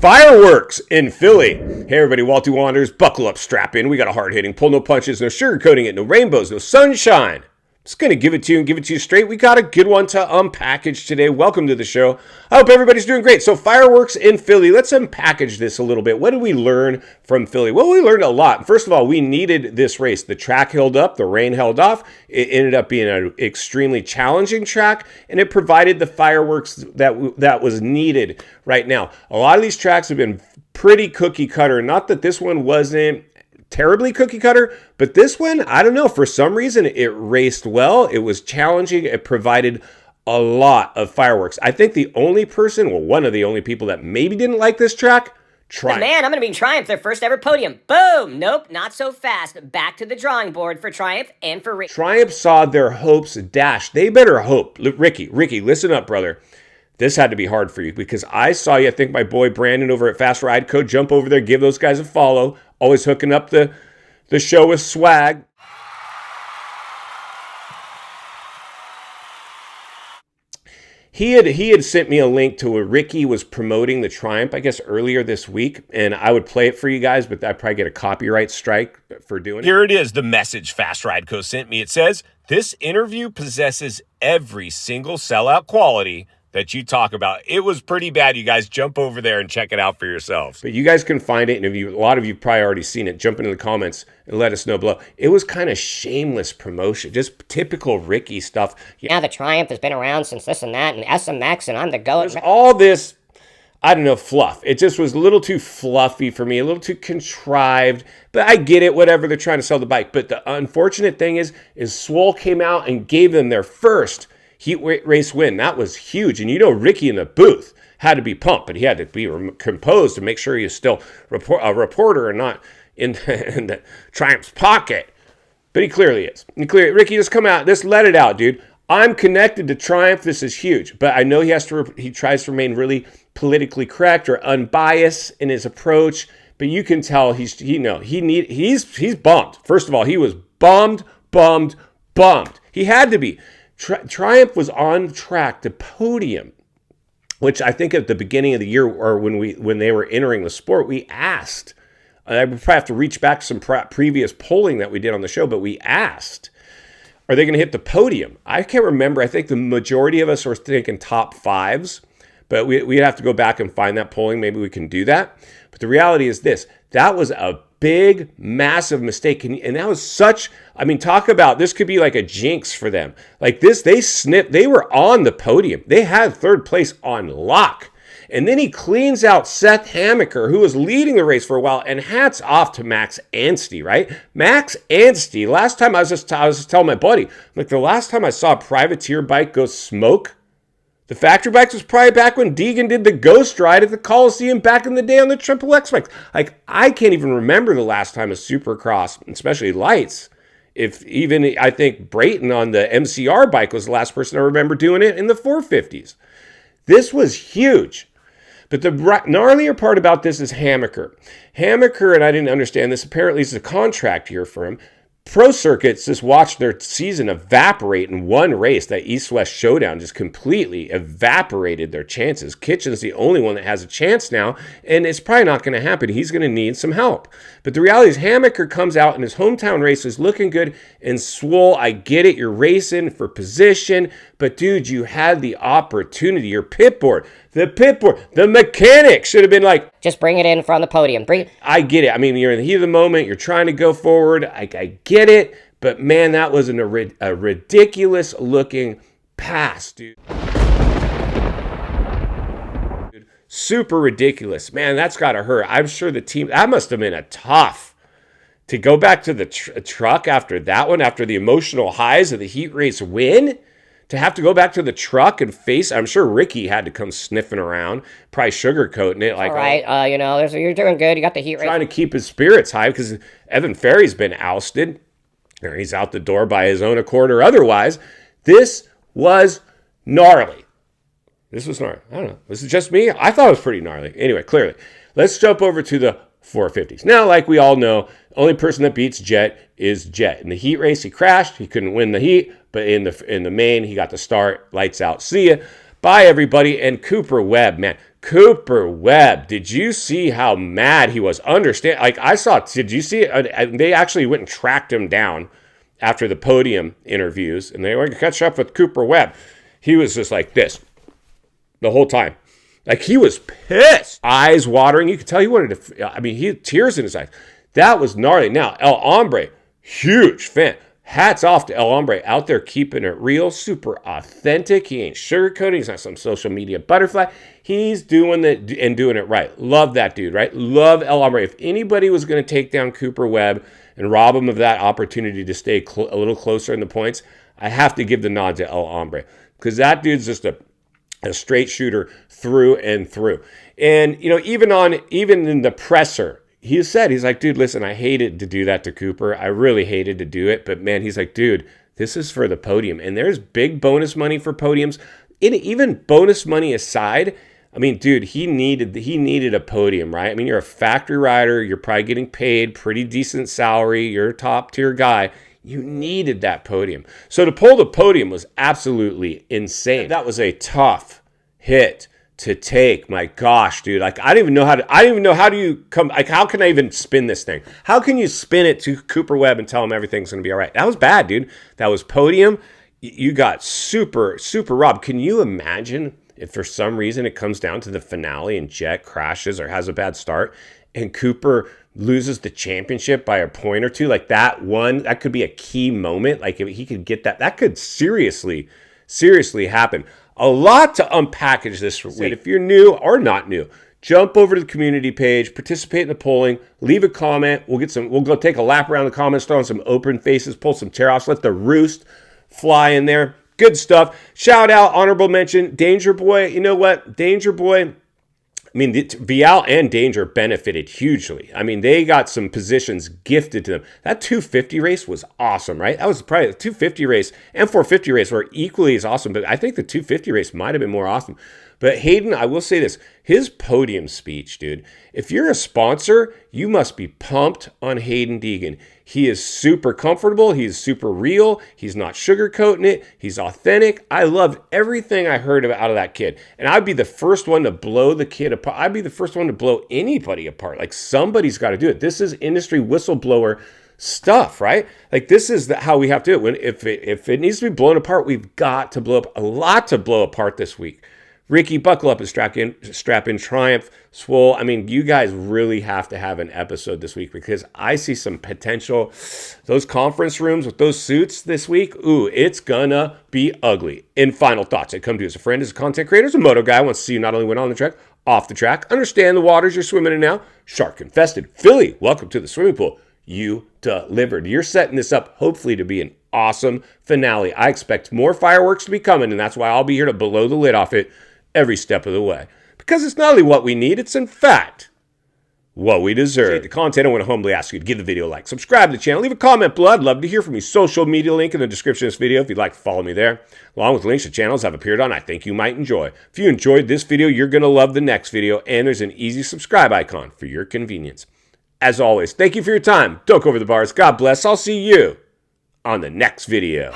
Fireworks in Philly. Hey everybody, Walty Wanders, buckle up, strap in. We got a hard-hitting, pull no punches, no sugarcoating it, no rainbows, no sunshine. Just going to give it to you and give it to you straight. We got a good one to unpackage today. Welcome to the show. I hope everybody's doing great. So fireworks in Philly. Let's unpackage this a little bit. What did we learn from Philly? Well, we learned a lot. First of all, we needed this race. The track held up. The rain held off. It ended up being an extremely challenging track, and it provided the fireworks that was needed right now. A lot of these tracks have been pretty cookie cutter. Not that this one wasn't terribly cookie cutter, but this one, I don't know, for some reason it raced well. It was challenging. It provided a lot of fireworks. I think the only person, well, one of the only people that maybe didn't like this track, Triumph. Man, I'm going to be Triumph, their first ever podium. Boom! Nope, not so fast. Back to the drawing board for Triumph and for Ricky. Triumph saw their hopes dashed. They better hope. Ricky, Listen up, brother. This had to be hard for you because I saw you, I think my boy Brandon over at Fast Ride Code, jump over there, give those guys a follow. Always hooking up the show with swag. He had sent me a link to where Ricky was promoting the Triumph, I guess, earlier this week, and I would play it for you guys, but I'd probably get a copyright strike for doing it. Here it is, the message Fast Ride Co. sent me. It says, this interview possesses every single sellout quality that you talk about. It was pretty bad. You guys jump over there and check it out for yourselves. But you guys can find it, and a lot of you probably already seen it. Jump into the comments and let us know below. It was kind of shameless promotion, just typical Ricky stuff. Now the Triumph has been around since this and that, and SMX, and I'm the go. There's all this, I don't know, fluff. It just was a little too fluffy for me, a little too contrived. But I get it, whatever, they're trying to sell the bike. But the unfortunate thing is Swole came out and gave them their first heat race win. That was huge. And you know, Ricky in the booth had to be pumped, but he had to be composed to make sure he's still a reporter and not in the Triumph's pocket. But he clearly is. Ricky, just come out. Just let it out, dude. I'm connected to Triumph. This is huge. But I know he tries to remain really politically correct or unbiased in his approach. But you can tell he's bummed. First of all, he was bummed. He had to be. Triumph was on track to podium, which I think at the beginning of the year or when they were entering the sport, we asked. I would probably have to reach back to some previous polling that we did on the show, but we asked, are they going to hit the podium? I can't remember. I think the majority of us were thinking top fives, but we'd have to go back and find that polling. Maybe we can do that. But the reality is this. That was a big, massive mistake. And that was such, I mean, talk about, this could be like a jinx for them. Like this, they were on the podium. They had third place on lock. And then he cleans out Seth Hammaker, who was leading the race for a while, and hats off to Max Anstey, right? Max Anstey, last time I was just telling my buddy, like the last time I saw a privateer bike go smoke, the factory bikes was probably back when Deegan did the ghost ride at the Coliseum back in the day on the Triple X bikes. Like, I can't even remember the last time a Supercross, especially lights. If even, I think Brayton on the MCR bike was the last person I remember doing it in the 450s. This was huge. But the gnarlier part about this is Hammaker. Hammaker, and I didn't understand this, apparently it's a contract year for him. Pro Circuits just watched their season evaporate in one race. That East-West Showdown just completely evaporated their chances. Kitchen's the only one that has a chance now, and it's probably not going to happen. He's going to need some help. But the reality is Hammaker comes out in his hometown race is looking good, and Swole, I get it, you're racing for position, but dude, you had the opportunity. Your the mechanic should have been like, just bring it in from the podium. I get it. I mean, you're in the heat of the moment. You're trying to go forward. I get it. But, man, that was a ridiculous-looking pass, dude. Super ridiculous. Man, that's got to hurt. I'm sure the team, that must have been a tough to go back to the truck after that one, after the emotional highs of the heat race win. To have to go back to the truck and face, I'm sure Ricky had to come sniffing around, probably sugarcoating it. Like, all right, you're doing good. You got the heat rate. Trying to keep his spirits high because Evan Ferry's been ousted. Or he's out the door by his own accord or otherwise. This was gnarly. I don't know. This is just me. I thought it was pretty gnarly. Anyway, clearly. Let's jump over to the 450s. Now, like we all know, the only person that beats Jet is Jet. In the heat race, he crashed. He couldn't win the heat. But in the main, he got the start. Lights out. See ya. Bye, everybody. And Cooper Webb, man. Cooper Webb, did you see how mad he was? Understand, like I saw, did you see it? They actually went and tracked him down after the podium interviews, and they were to catch up with Cooper Webb. He was just like this the whole time. Like he was pissed. Eyes watering. You could tell he wanted to, I mean, he had tears in his eyes. That was gnarly. Now, El Hombre, huge fan. Hats off to El Hombre out there keeping it real, super authentic. He ain't sugarcoating. He's not some social media butterfly. He's doing it and doing it right. Love that dude, right? Love El Hombre. If anybody was going to take down Cooper Webb and rob him of that opportunity to stay a little closer in the points, I have to give the nod to El Hombre because that dude's just a straight shooter through and through. And, you know, even in the presser, he said, he's like, dude, listen, I hated to do that to Cooper. I really hated to do it. But man, he's like, dude, this is for the podium. And there's big bonus money for podiums. Even bonus money aside, I mean, dude, he needed a podium, right? I mean, you're a factory rider. You're probably getting paid pretty decent salary. You're a top tier guy. You needed that podium. So to pull the podium was absolutely insane. That was a tough hit to take. My gosh, dude. Like I don't even know how do you come, like how can I even spin this thing? How can you spin it to Cooper Webb and tell him everything's going to be all right? That was bad, dude. That was podium. You got super robbed. Can you imagine if for some reason it comes down to the finale and Jet crashes or has a bad start and Cooper loses the championship by a point or two? Like that could be a key moment. Like if he could get that could seriously happen. A lot to unpackage this week. If you're new or not new, jump over to the community page, participate in the polling, leave a comment. We'll go take a lap around the comments, throw on some open faces, pull some tear offs, let the roost fly in there. Good stuff. Shout out, honorable mention, Danger Boy. You know what? Danger Boy, I mean, Vial and Danger benefited hugely. I mean, they got some positions gifted to them. That 250 race was awesome, right? That was probably the 250 race and 450 race were equally as awesome, but I think the 250 race might have been more awesome. But Hayden, I will say this, his podium speech, dude, if you're a sponsor, you must be pumped on Hayden Deegan. He is super comfortable. He's super real. He's not sugarcoating it. He's authentic. I loved everything I heard out of that kid. And I'd be the first one to blow the kid apart. I'd be the first one to blow anybody apart. Like somebody's got to do it. This is industry whistleblower stuff, right? Like this is how we have to do it. If it needs to be blown apart, we've got to blow up a lot to blow apart this week. Ricky, buckle up and strap in. Triumph, Swole. I mean, you guys really have to have an episode this week because I see some potential. Those conference rooms with those suits this week, ooh, it's gonna be ugly. In final thoughts, I come to you as a friend, as a content creator, as a moto guy. I want to see you not only win on the track, off the track. Understand the waters you're swimming in now. Shark infested. Philly, welcome to the swimming pool. You delivered. You're setting this up hopefully to be an awesome finale. I expect more fireworks to be coming, and that's why I'll be here to blow the lid off it every step of the way. Because it's not only what we need, it's in fact what we deserve. The content, I want to humbly ask you to give the video a like, subscribe to the channel, leave a comment below. I'd love to hear from you. Social media link in the description of this video if you'd like to follow me there. Along with links to channels I've appeared on I think you might enjoy. If you enjoyed this video, you're going to love the next video, and there's an easy subscribe icon for your convenience. As always, thank you for your time. Don't go over the bars. God bless. I'll see you on the next video.